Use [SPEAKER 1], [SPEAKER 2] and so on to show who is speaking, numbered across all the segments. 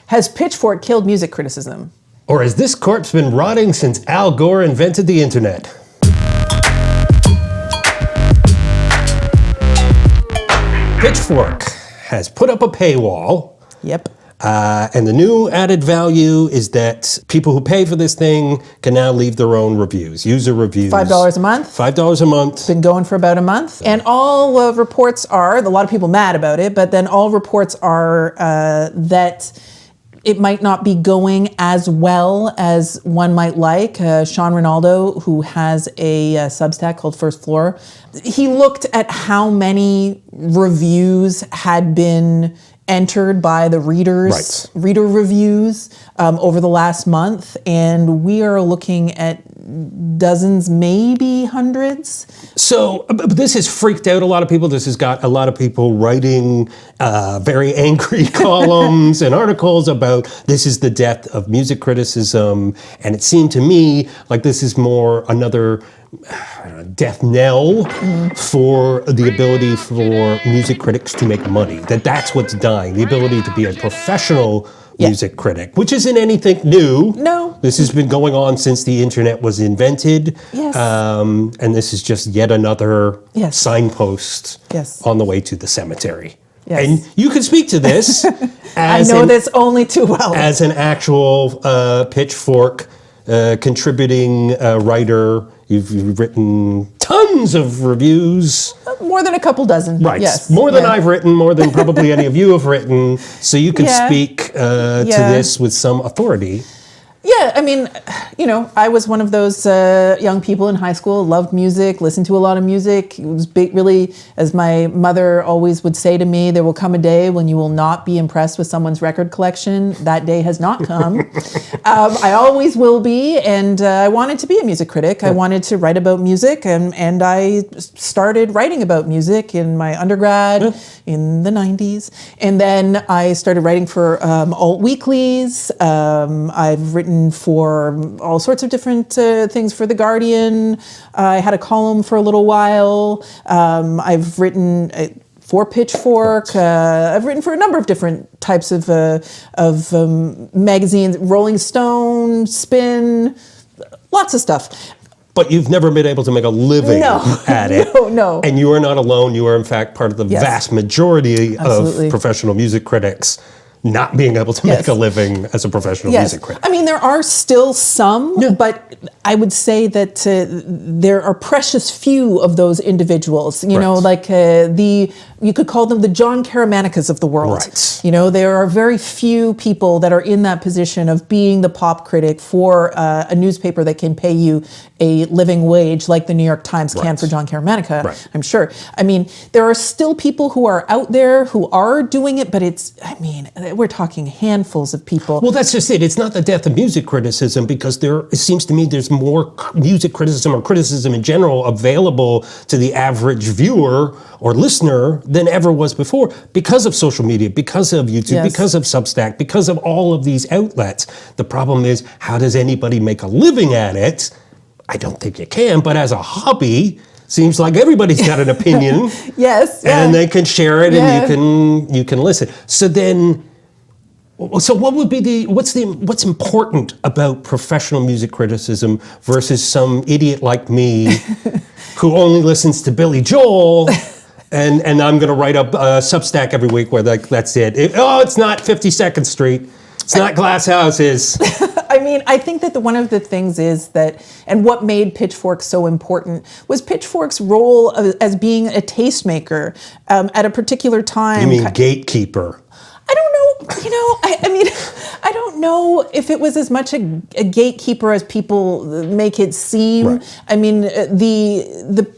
[SPEAKER 1] Has Pitchfork killed music criticism?
[SPEAKER 2] Or has this corpse been rotting since Al Gore invented the internet? Pitchfork has put up a paywall.
[SPEAKER 1] Yep.
[SPEAKER 2] And the new added value is that people who pay for this thing can now leave their own reviews, user reviews.
[SPEAKER 1] $5 a month.
[SPEAKER 2] $5 a month.
[SPEAKER 1] Been going for about a month. And all reports are, a lot of people mad about it, but then all reports are that it might not be going as well as one might like. Shawn Reynaldo, who has a Substack called First Floor, he looked at how many reviews had been entered by the readers, reader reviews over the last month, and we are looking at dozens, maybe hundreds.
[SPEAKER 2] So this has freaked out a lot of people. This has got a lot of people writing very angry columns and articles about this is the death of music criticism, and it seemed to me like this is more another death knell for the ability for music critics to make money. That's what's dying, the ability to be a professional music critic, which isn't anything new.
[SPEAKER 1] No.
[SPEAKER 2] This has been going on since the internet was invented.
[SPEAKER 1] Yes.
[SPEAKER 2] And this is just yet another signpost on the way to the cemetery.
[SPEAKER 1] Yes.
[SPEAKER 2] And you can speak to this
[SPEAKER 1] as I know this only too well.
[SPEAKER 2] As an actual Pitchfork contributing writer. You've written tons of reviews.
[SPEAKER 1] More than a couple dozen.
[SPEAKER 2] Right.
[SPEAKER 1] Yes.
[SPEAKER 2] More than I've written, more than probably any of you have written. So you can speak to this with some authority.
[SPEAKER 1] Yeah, I mean, you know, I was one of those young people in high school, loved music, listened to a lot of music. It was big, really, as my mother always would say to me, there will come a day when you will not be impressed with someone's record collection. That day has not come. I always will be, and I wanted to be a music critic. I wanted to write about music, and I started writing about music in my undergrad in the 90s. And then I started writing for alt weeklies. I've written for all sorts of different things for The Guardian. I had a column for a little while. I've written for Pitchfork. I've written for a number of different types of magazines, Rolling Stone, Spin, lots of stuff.
[SPEAKER 2] But you've never been able to make a living at it.
[SPEAKER 1] No.
[SPEAKER 2] And you are not alone. You are, in fact, part of the vast majority of professional music critics not being able to make a living as a professional music critic.
[SPEAKER 1] I mean, there are still some, but I would say that there are precious few of those individuals. You know, like you could call them the John Caramanicas of the world.
[SPEAKER 2] Right.
[SPEAKER 1] You know, there are very few people that are in that position of being the pop critic for a newspaper that can pay you a living wage like the New York Times can for John Caramanica, I'm sure. I mean, there are still people who are out there who are doing it, but we're talking handfuls of people.
[SPEAKER 2] Well, that's just it. It's not the death of music criticism, because it seems to me there's more music criticism or criticism in general available to the average viewer or listener than ever was before, because of social media, because of YouTube, because of Substack, because of all of these outlets. The problem is, how does anybody make a living at it? I don't think you can, but as a hobby, seems like everybody's got an opinion. And they can share it, and you can listen. So then, so what would be what's important about professional music criticism versus some idiot like me who only listens to Billy Joel, and I'm going to write up Substack every week where that's it. It's not 52nd Street. It's not glass houses.
[SPEAKER 1] I mean, I think that one of the things is that, and what made Pitchfork so important was Pitchfork's role as being a tastemaker at a particular time.
[SPEAKER 2] You mean gatekeeper?
[SPEAKER 1] I don't know, you know, I mean, I don't know if it was as much a gatekeeper as people make it seem. I mean,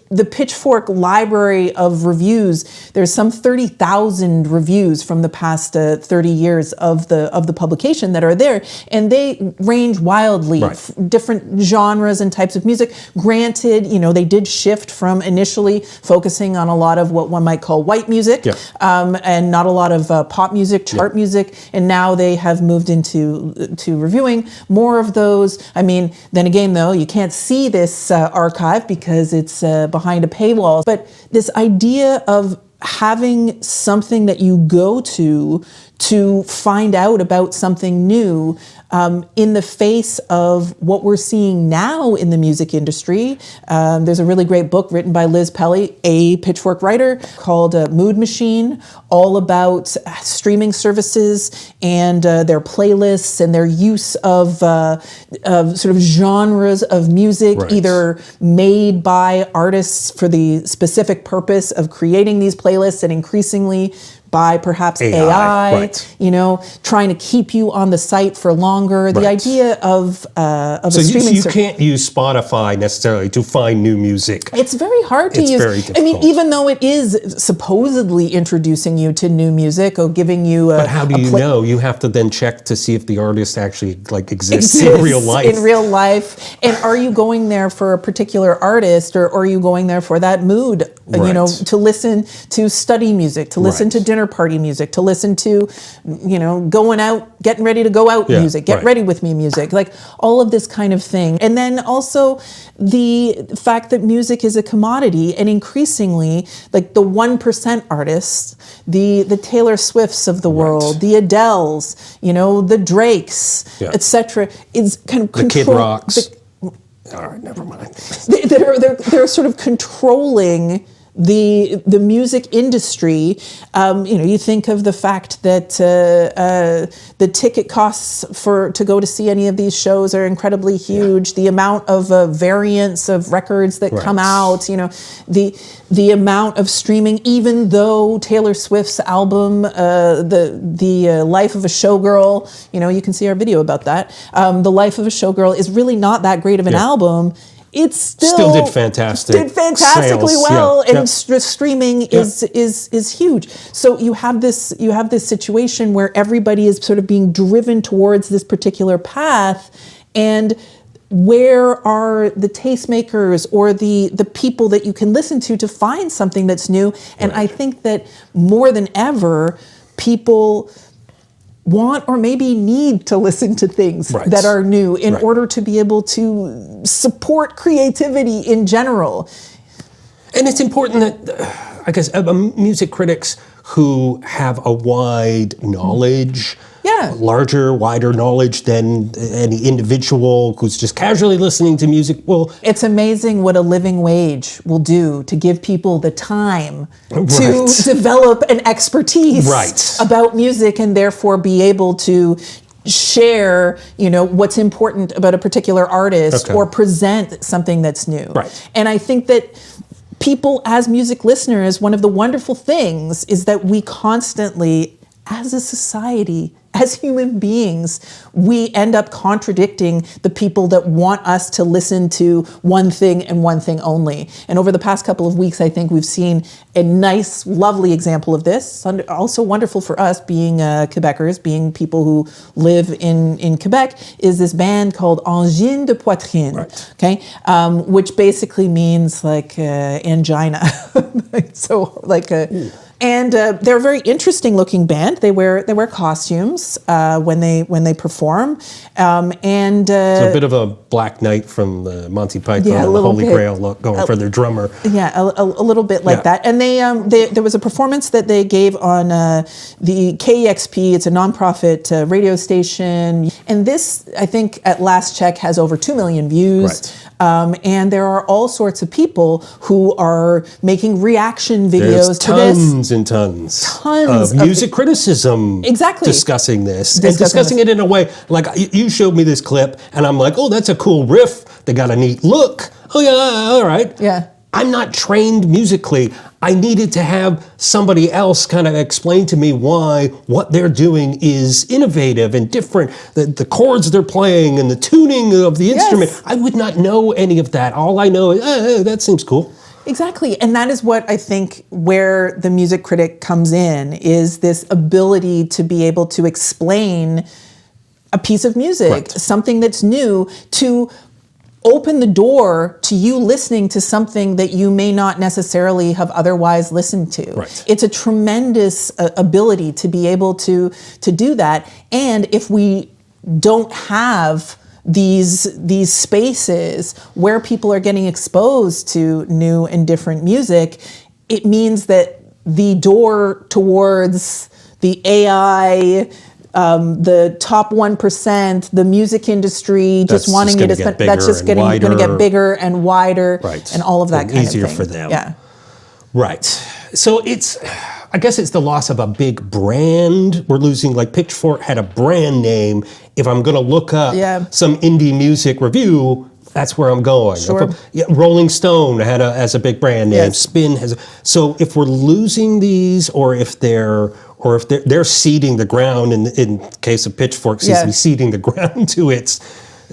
[SPEAKER 1] the Pitchfork library of reviews, there's some 30,000 reviews from the past 30 years of the publication that are there, and they range wildly, different genres and types of music. Granted, you know, they did shift from initially focusing on a lot of what one might call white music, and not a lot of pop music, chart music, and now they have moved into reviewing more of those. I mean, then again, though, you can't see this archive because it's behind a paywall. But this idea of having something that you go to to find out about something new in the face of what we're seeing now in the music industry. There's a really great book written by Liz Pelly, a Pitchfork writer, called Mood Machine, all about streaming services and their playlists and their use of sort of genres of music,
[SPEAKER 2] Right.
[SPEAKER 1] either made by artists for the specific purpose of creating these playlists, and increasingly by perhaps AI,
[SPEAKER 2] right.
[SPEAKER 1] you know, trying to keep you on the site for longer. The
[SPEAKER 2] Right.
[SPEAKER 1] idea of a
[SPEAKER 2] So
[SPEAKER 1] streaming
[SPEAKER 2] you
[SPEAKER 1] service.
[SPEAKER 2] can't use Spotify necessarily to find new music.
[SPEAKER 1] It's very hard to
[SPEAKER 2] It's
[SPEAKER 1] use.
[SPEAKER 2] very
[SPEAKER 1] I mean,
[SPEAKER 2] difficult.
[SPEAKER 1] even though it is supposedly introducing you to new music or giving you a.
[SPEAKER 2] But how do
[SPEAKER 1] a
[SPEAKER 2] you
[SPEAKER 1] pla-
[SPEAKER 2] know? You have to then check to see if the artist actually like exists in real life.
[SPEAKER 1] In real life. And are you going there for a particular artist, or are you going there for that mood? You know,
[SPEAKER 2] Right.
[SPEAKER 1] to listen to study music, to listen
[SPEAKER 2] Right.
[SPEAKER 1] to dinner party music, to listen to, you know, going out, getting ready to go out
[SPEAKER 2] Yeah,
[SPEAKER 1] music, get
[SPEAKER 2] right.
[SPEAKER 1] ready with me music, like all of this kind of thing. And then also the fact that music is a commodity, and increasingly like the 1% artists, the Taylor Swifts of the world, the Adeles, you know, the Drakes,
[SPEAKER 2] Yeah.
[SPEAKER 1] etc., is kind of
[SPEAKER 2] The Kid
[SPEAKER 1] control-
[SPEAKER 2] Rocks. All right, never mind.
[SPEAKER 1] they're sort of controlling the music industry. You know, you think of the fact that the ticket costs to go to see any of these shows are incredibly huge. The amount of variants of records that come
[SPEAKER 2] Right.
[SPEAKER 1] out, you know, the amount of streaming. Even though Taylor Swift's album, the Life of a Showgirl, you know, you can see our video about that. The Life of a Showgirl is really not that great of an album. It's
[SPEAKER 2] Still did fantastic.
[SPEAKER 1] Did fantastically
[SPEAKER 2] sales.
[SPEAKER 1] well,
[SPEAKER 2] Yeah.
[SPEAKER 1] and streaming is huge. So you have this situation where everybody is sort of being driven towards this particular path, and where are the tastemakers or the people that you can listen to find something that's new? And I think that more than ever, people want or maybe need to listen to things
[SPEAKER 2] Right.
[SPEAKER 1] that are new in
[SPEAKER 2] Right.
[SPEAKER 1] order to be able to support creativity in general.
[SPEAKER 2] And it's important that, I guess, music critics who have a wide knowledge, larger, wider knowledge than any individual who's just casually listening to music. Well,
[SPEAKER 1] It's amazing what a living wage will do to give people the time to
[SPEAKER 2] Right.
[SPEAKER 1] develop an expertise
[SPEAKER 2] Right.
[SPEAKER 1] about music, and therefore be able to share, you know, what's important about a particular artist,
[SPEAKER 2] Okay.
[SPEAKER 1] or present something that's new.
[SPEAKER 2] Right.
[SPEAKER 1] And I think that people, as music listeners, one of the wonderful things is that we constantly, as a society, as human beings, we end up contradicting the people that want us to listen to one thing and one thing only. And over the past couple of weeks, I think we've seen a nice, lovely example of this. Also wonderful for us, being Quebecers, being people who live in Quebec, is this band called Angine de Poitrine, okay? Which basically means like angina. So like a... And they're a very interesting looking band. They wear costumes when they perform, and
[SPEAKER 2] it's a bit of a Black Knight from the Monty Python
[SPEAKER 1] Yeah, a
[SPEAKER 2] and the
[SPEAKER 1] little
[SPEAKER 2] Holy
[SPEAKER 1] bit.
[SPEAKER 2] Grail look going for their drummer.
[SPEAKER 1] yeah, a little bit like
[SPEAKER 2] Yeah.
[SPEAKER 1] that. And they there was a performance that they gave on the KEXP. It's a nonprofit radio station, and this, I think, at last check, has over 2 million views.
[SPEAKER 2] Right.
[SPEAKER 1] And there are all sorts of people who are making reaction videos
[SPEAKER 2] There's
[SPEAKER 1] to this.
[SPEAKER 2] tons and tons
[SPEAKER 1] Tons
[SPEAKER 2] of
[SPEAKER 1] of-
[SPEAKER 2] music criticism
[SPEAKER 1] Exactly.
[SPEAKER 2] discussing this. And
[SPEAKER 1] Discussing
[SPEAKER 2] discussing it in a way, like you showed me this clip and I'm like, oh, that's a cool riff. They got a neat look. Oh yeah, all right.
[SPEAKER 1] Yeah.
[SPEAKER 2] I'm not trained musically. I needed to have somebody else kind of explain to me why what they're doing is innovative and different. The chords they're playing and the tuning of the instrument. I would not know any of that. All I know is, that seems cool.
[SPEAKER 1] Exactly. And that is what I think where the music critic comes in, is this ability to be able to explain a piece of music,
[SPEAKER 2] Right.
[SPEAKER 1] something that's new, to open the door to you listening to something that you may not necessarily have otherwise listened to.
[SPEAKER 2] Right.
[SPEAKER 1] It's a tremendous ability to be able to do that. And if we don't have these spaces where people are getting exposed to new and different music, it means that the door towards the AI, the top 1%, the music industry, just wanting you to spend. That's just going to get bigger and wider, and all of that kind of thing.
[SPEAKER 2] Easier for them.
[SPEAKER 1] Yeah.
[SPEAKER 2] Right. So I guess it's the loss of a big brand. We're losing, like Pitchfork had a brand name. If I'm going to look up some indie music review, that's where I'm going.
[SPEAKER 1] Sure.
[SPEAKER 2] Rolling Stone has a big brand name.
[SPEAKER 1] Yes.
[SPEAKER 2] Spin has. So if we're losing these, or if they're seeding the ground, in case of Pitchfork, seems to be seeding the ground to its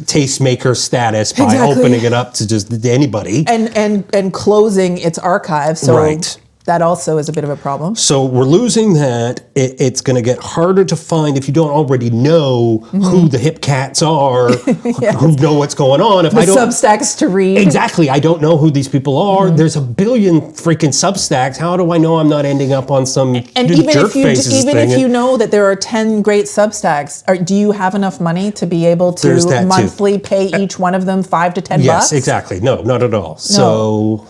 [SPEAKER 2] tastemaker status by opening it up to just anybody
[SPEAKER 1] and closing its archive. So that also is a bit of a problem.
[SPEAKER 2] So we're losing that. It's going to get harder to find if you don't already know who the hip cats are, who know what's going on. If
[SPEAKER 1] the
[SPEAKER 2] I don't
[SPEAKER 1] Substacks to read.
[SPEAKER 2] Exactly. I don't know who these people are. There's a billion freaking Substacks. How do I know I'm not ending up on some jerk faces thing?
[SPEAKER 1] If you know that there are 10 great Substacks, do you have enough money to be able to monthly pay each one of them $5 to $10 bucks?
[SPEAKER 2] Yes, exactly. No, not at all. No. So,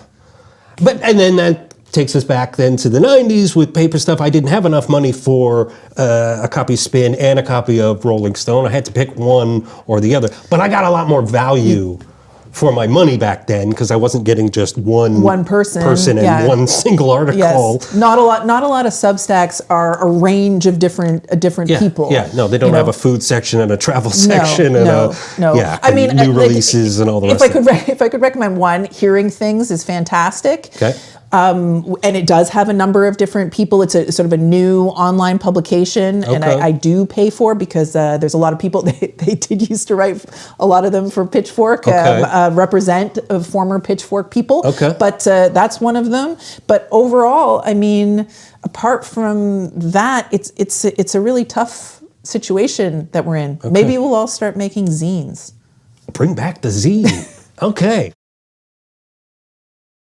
[SPEAKER 2] and then that takes us back then to the 90s with paper stuff. I didn't have enough money for a copy of Spin and a copy of Rolling Stone. I had to pick one or the other. But I got a lot more value for my money back then because I wasn't getting just one person and one single article.
[SPEAKER 1] Yes. Not a lot of Substacks are a range of different people.
[SPEAKER 2] Yeah, no, they don't have a food section and a travel section and new releases and all the rest.
[SPEAKER 1] If I could recommend one, Hearing Things is fantastic.
[SPEAKER 2] Okay.
[SPEAKER 1] And it does have a number of different people. It's a sort of a new online publication, and I do pay for it because there's a lot of people. They did used to write a lot of them for Pitchfork, represent former Pitchfork people.
[SPEAKER 2] Okay.
[SPEAKER 1] But that's one of them. But overall, I mean, apart from that, it's a really tough situation that we're in. Okay. Maybe we'll all start making zines.
[SPEAKER 2] Bring back the zine. Okay.